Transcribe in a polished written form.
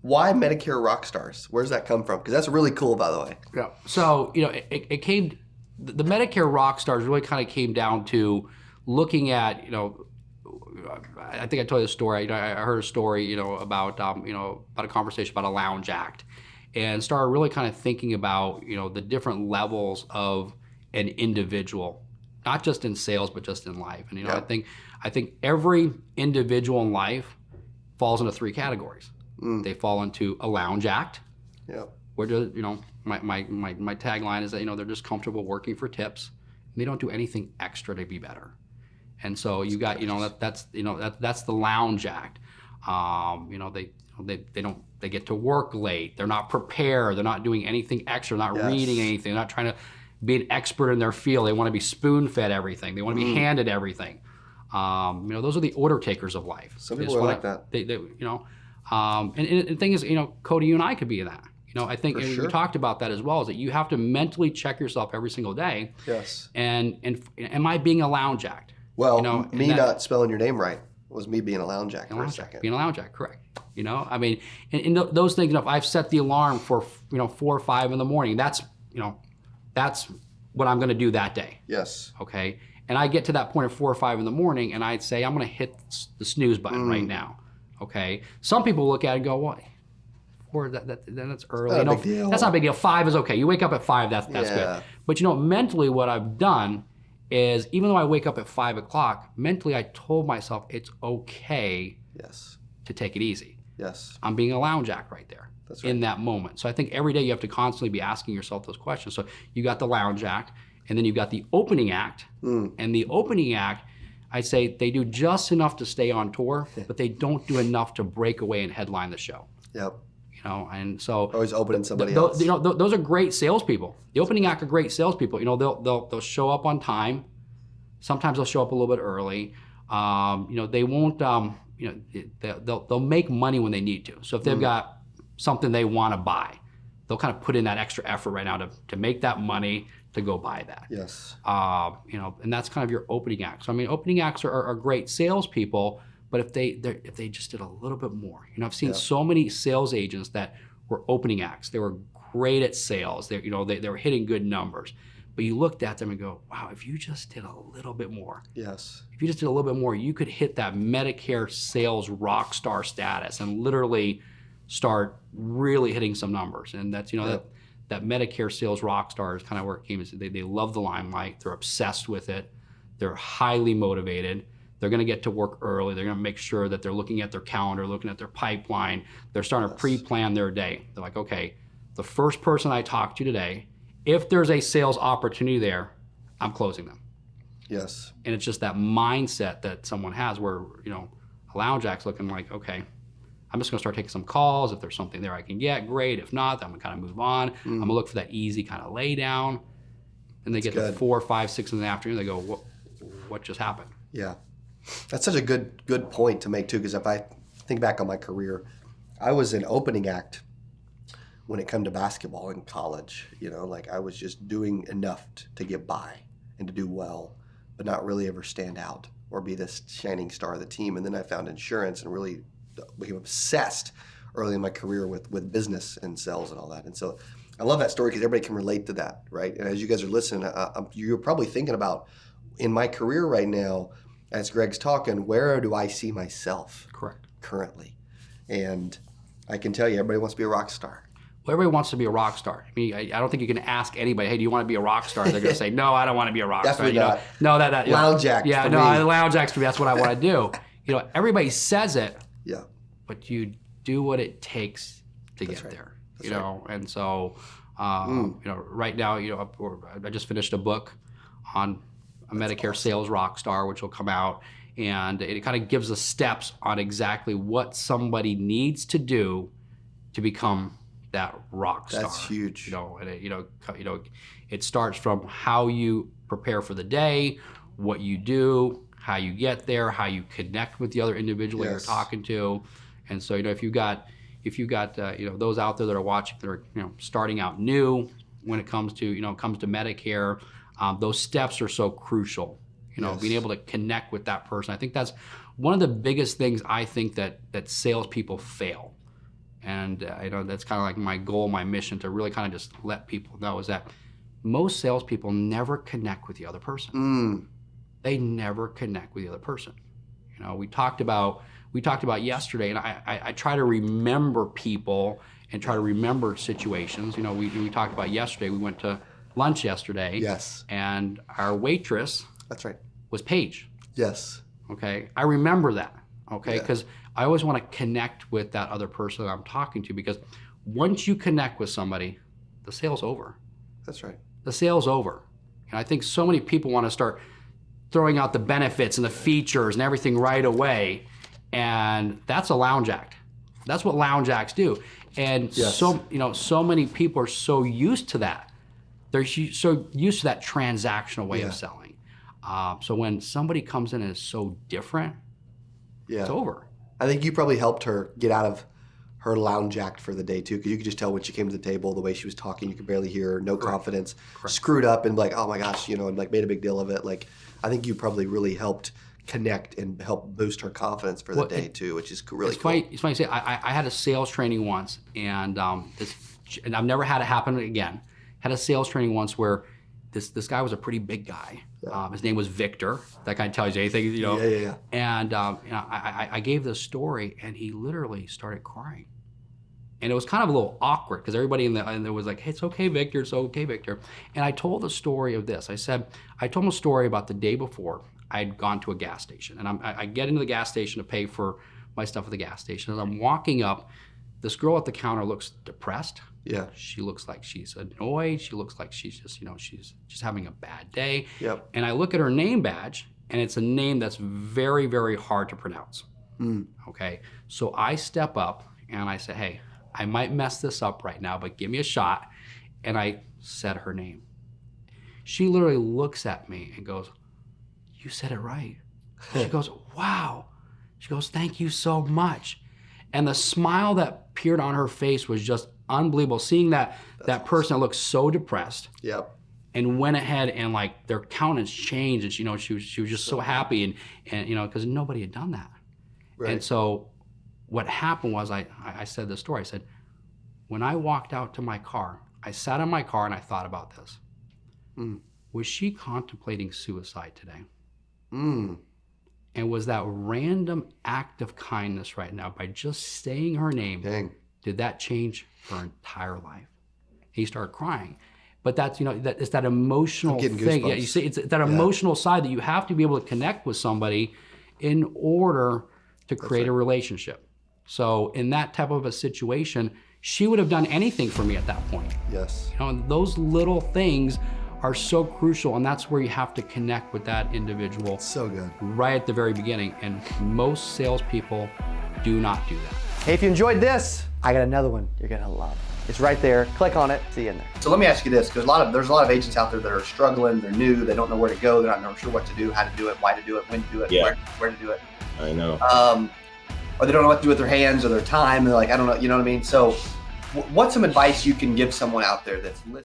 Why Medicare rock stars? Where does that come from? Because that's really cool, by the way. Yeah. So, it came, the Medicare rock stars really kind of came down to looking at, I think I told you a story. I heard a story, about a conversation about a lounge act, and started really kind of thinking about, the different levels of an individual, not just in sales, but just in life. And, Yeah. I think every individual in life falls into three categories. They fall into a lounge act, Yeah. where my tagline is that they're just comfortable working for tips, and they don't do anything extra to be better. And so you got that's the lounge act. They get to work late. They're not prepared. They're not doing anything extra. Not Yes. reading anything. They're not trying to be an expert in their field. They want to be spoon fed everything. They want to be handed everything. Those are the order takers of life. Some They people just are wanna- like that. and the thing is, Cody, you and I could be in that. I think For we sure. talked about that as well, is that you have to mentally check yourself every single day. Yes. And am I being a lounge act? Well, and that- not spelling your name right was me being a lounge act for a second. Being a lounge act, correct. Those things, if I've set the alarm for 4 or 5 in the morning, that's what I'm going to do that day. Yes. Okay. And I get to that point at 4 or 5 in the morning, and I'd say I'm going to hit the snooze button right now. Okay. Some people look at it and go, "What? That's early. Not a big deal. That's not a big deal. 5 is okay. You wake up at 5. That's Yeah. good." But mentally, what I've done is, even though I wake up at 5 o'clock, mentally I told myself it's okay Yes. to take it easy. Yes. I'm being a lounge act right there. That's right. In that moment. So I think every day you have to constantly be asking yourself those questions. So you got the lounge act, and then you've got the opening act. And the opening act, I'd say they do just enough to stay on tour, but they don't do enough to break away and headline the show. Yep. And so Always opening somebody else. those are great salespeople. The opening act are great salespeople. They'll show up on time. Sometimes they'll show up a little bit early. They won't. They'll make money when they need to. So if they've got something they want to buy, they'll kind of put in that extra effort right now to make that money to go buy that. Yes. And that's kind of your opening act. So opening acts are great salespeople, but if they just did a little bit more. I've seen so many sales agents that were opening acts. They were great at sales. They were hitting good numbers. But you looked at them and go, wow, if you just did a little bit more. Yes. If you just did a little bit more, you could hit that Medicare sales rock star status and literally start really hitting some numbers. And that's, that Medicare sales rock star is kind of where it came. They love the limelight. They're obsessed with it. They're highly motivated. They're going to get to work early. They're going to make sure that they're looking at their calendar, looking at their pipeline. They're starting to pre-plan their day. They're like, okay, the first person I talk to today, if there's a sales opportunity there, I'm closing them. Yes. And it's just that mindset that someone has where, a lounge act's looking like, okay, I'm just going to start taking some calls. If there's something there I can get, great. If not, then I'm going to kind of move on. I'm going to look for that easy kind of lay down. And they get to 4, 5, 6 in the afternoon. They go, what just happened? Yeah. That's such a good point to make too, because if I think back on my career, I was an opening act when it come to basketball in college. I was just doing enough to get by and to do well, but not really ever stand out or be this shining star of the team. And then I found insurance and really became obsessed early in my career with business and sales and all that. And so I love that story because everybody can relate to that, right? And as you guys are listening, you're probably thinking about, in my career right now, as Greg's talking, where do I see myself Correct. currently? And I can tell you, everybody wants to be a rock star. Well, everybody wants to be a rock star. I don't think you can ask anybody, hey, do you want to be a rock star? They're going to say, no, I don't want to be a rock Definitely star. not. No, Lounge act Yeah, for no, me. lounge acts for me. That's what I want to do. Everybody says it, Yeah. but you do what it takes to That's get right. there. That's And so, right now, I just finished a book on a Medicare sales rock star, which will come out, and it kind of gives us steps on exactly what somebody needs to do to become that rock star. That's huge. It starts from how you prepare for the day, what you do, how you get there, how you connect with the other individual you're talking to. And so, if you've got those out there that are watching, that are starting out new when it comes to Medicare, those steps are so crucial. Being able to connect with that person. I think that's one of the biggest things I think that salespeople fail. and that's kind of like my goal, my mission, to really kind of just let people know is that most salespeople never connect with the other person. They never connect with the other person. We talked about yesterday, and I try to remember people and try to remember situations. We talked about yesterday. We went to lunch yesterday. Yes. And our waitress. That's right. Was Paige. Yes. Okay. I remember that. Okay. Yeah. Because I always want to connect with that other person that I'm talking to, because once you connect with somebody, the sale's over. That's right. The sale's over. And I think so many people want to start throwing out the benefits and the features and everything right away. And that's a lounge act. That's what lounge acts do. And yes. so many people are so used to that. They're so used to that transactional way of selling. So when somebody comes in and is so different, it's over. I think you probably helped her get out of her lounge act for the day too, because you could just tell when she came to the table, the way she was talking, you could barely hear her, no confidence, screwed up, and like, oh my gosh, and like made a big deal of it. Like, I think you probably really helped connect and help boost her confidence for the day too, which is really cool. It's funny you say. I had a sales training once, and and I've never had it happen again. Had a sales training once where this guy was a pretty big guy. His name was Victor. That kind of tells you anything, Yeah. And I gave this story, and he literally started crying. And it was kind of a little awkward because everybody in there was like, hey, it's okay, Victor, it's okay, Victor. And I told the story of this. I told him a story about the day before I had gone to a gas station. And I get into the gas station to pay for my stuff at the gas station. As I'm walking up, this girl at the counter looks depressed. Yeah. She looks like she's annoyed. She looks like she's just, she's just having a bad day. Yep. And I look at her name badge, and it's a name that's very, very hard to pronounce. Okay. So I step up and I say, hey, I might mess this up right now, but give me a shot. And I said her name. She literally looks at me and goes, you said it right. She goes, wow. She goes, thank you so much. And the smile that appeared on her face was just unbelievable. Seeing that person that looked so depressed. Yep. And went ahead and like their countenance changed, and she was just so happy, and because nobody had done that. Right. And so what happened was I said this story. I said, when I walked out to my car, I sat in my car and I thought about this. Was she contemplating suicide today? And was that random act of kindness right now, by just saying her name, did that change her entire life? He started crying. But that's, it's that emotional thing. Goosebumps. Yeah, you see, it's that emotional side that you have to be able to connect with somebody in order to create a relationship. So in that type of a situation, she would have done anything for me at that point. Yes. And those little things are so crucial, and that's where you have to connect with that individual. So good. Right at the very beginning, and most salespeople do not do that. Hey, if you enjoyed this, I got another one you're gonna love. It's right there. Click on it. See you in there. So let me ask you this, because there's a lot of agents out there that are struggling. They're new. They don't know where to go. They're not sure what to do, how to do it, why to do it, when to do it, where to do it. I know. Or they don't know what to do with their hands or their time. They're like, I don't know. You know what I mean? So, what's some advice you can give someone out there that's listening?